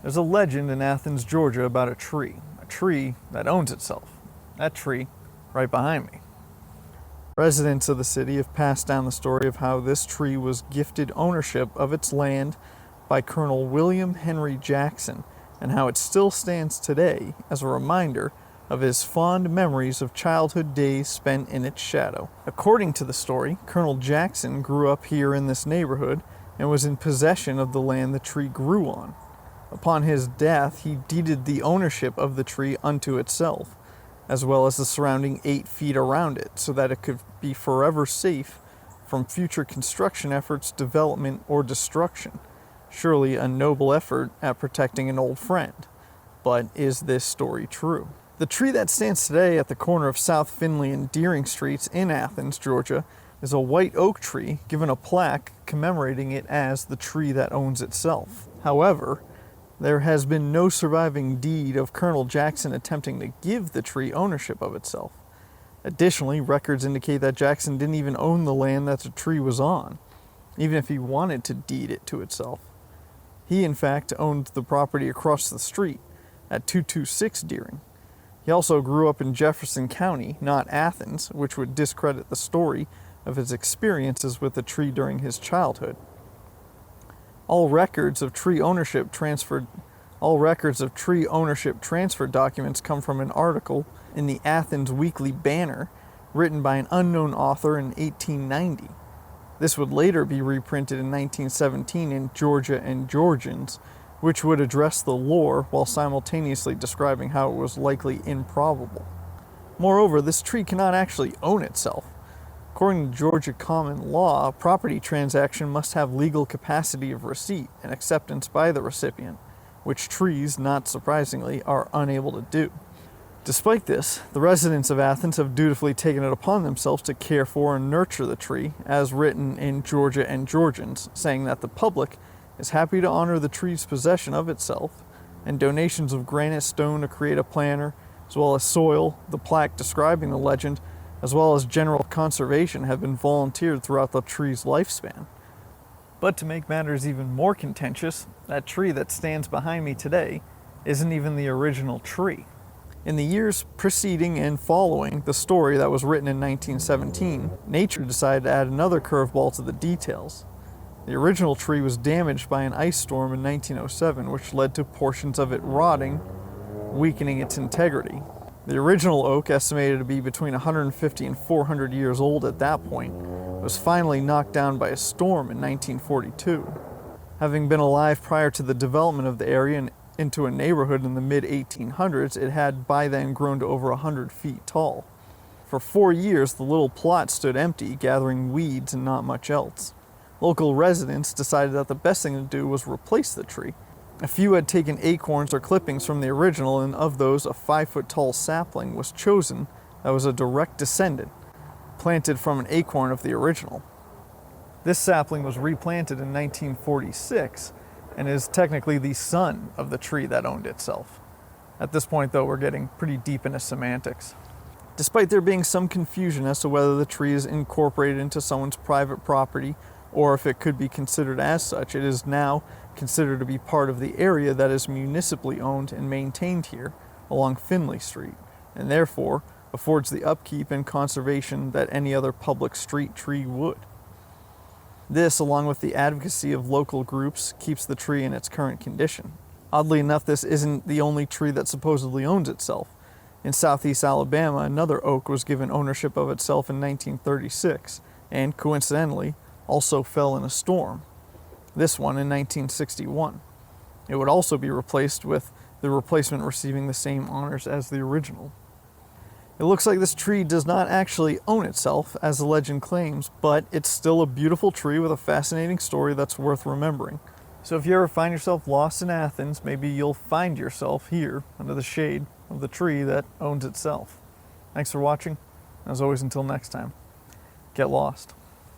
There's a legend in Athens, Georgia about a tree that owns itself. That tree right behind me. Residents of the city have passed down the story of how this tree was gifted ownership of its land by Colonel William Henry Jackson, and how it still stands today as a reminder of his fond memories of childhood days spent in its shadow. According to the story, Colonel Jackson grew up here in this neighborhood and was in possession of the land the tree grew on. Upon his death, he deeded the ownership of the tree unto itself, as well as the surrounding 8 feet around it, so that it could be forever safe from future construction efforts, development, or destruction. Surely a noble effort at protecting an old friend. But is this story true? The tree that stands today at the corner of South Finley and Deering Streets in Athens, Georgia, is a white oak tree given a plaque commemorating it as the tree that owns itself. However, there has been no surviving deed of Colonel Jackson attempting to give the tree ownership of itself. Additionally, records indicate that Jackson didn't even own the land that the tree was on, even if he wanted to deed it to itself. He, in fact, owned the property across the street at 226 Deering. He also grew up in Jefferson County, not Athens, which would discredit the story of his experiences with the tree during his childhood. All records of tree ownership transfer documents come from an article in the Athens Weekly Banner written by an unknown author in 1890. This would later be reprinted in 1917 in Georgia and Georgians, which would address the lore while simultaneously describing how it was likely improbable. Moreover, this tree cannot actually own itself. According to Georgia common law, a property transaction must have legal capacity of receipt and acceptance by the recipient, which trees, not surprisingly, are unable to do. Despite this, the residents of Athens have dutifully taken it upon themselves to care for and nurture the tree, as written in Georgia and Georgians, saying that the public is happy to honor the tree's possession of itself, and donations of granite stone to create a planter, as well as soil, the plaque describing the legend, as well as general conservation have been volunteered throughout the tree's lifespan. But to make matters even more contentious, that tree that stands behind me today isn't even the original tree. In the years preceding and following the story that was written in 1917, nature decided to add another curveball to the details. The original tree was damaged by an ice storm in 1907, which led to portions of it rotting, weakening its integrity. The original oak, estimated to be between 150 and 400 years old at that point, was finally knocked down by a storm in 1942. Having been alive prior to the development of the area and into a neighborhood in the mid-1800s, it had by then grown to over 100 feet tall. For 4 years, the little plot stood empty, gathering weeds and not much else. Local residents decided that the best thing to do was replace the tree. A few had taken acorns or clippings from the original, and of those, a 5-foot-tall sapling was chosen that was a direct descendant, planted from an acorn of the original. This sapling was replanted in 1946, and is technically the son of the tree that owned itself. At this point, though, we're getting pretty deep into semantics. Despite there being some confusion as to whether the tree is incorporated into someone's private property or if it could be considered as such, it is now considered to be part of the area that is municipally owned and maintained here along Finley Street, and therefore affords the upkeep and conservation that any other public street tree would. This, along with the advocacy of local groups, keeps the tree in its current condition. Oddly enough, this isn't the only tree that supposedly owns itself. In southeast Alabama, another oak was given ownership of itself in 1936, and coincidentally, also fell in a storm. This one in 1961. It would also be replaced with the replacement receiving the same honors as the original. It looks like this tree does not actually own itself, as the legend claims, but it's still a beautiful tree with a fascinating story that's worth remembering. So if you ever find yourself lost in Athens, maybe you'll find yourself here under the shade of the tree that owns itself. Thanks for watching. As always, until next time, get lost.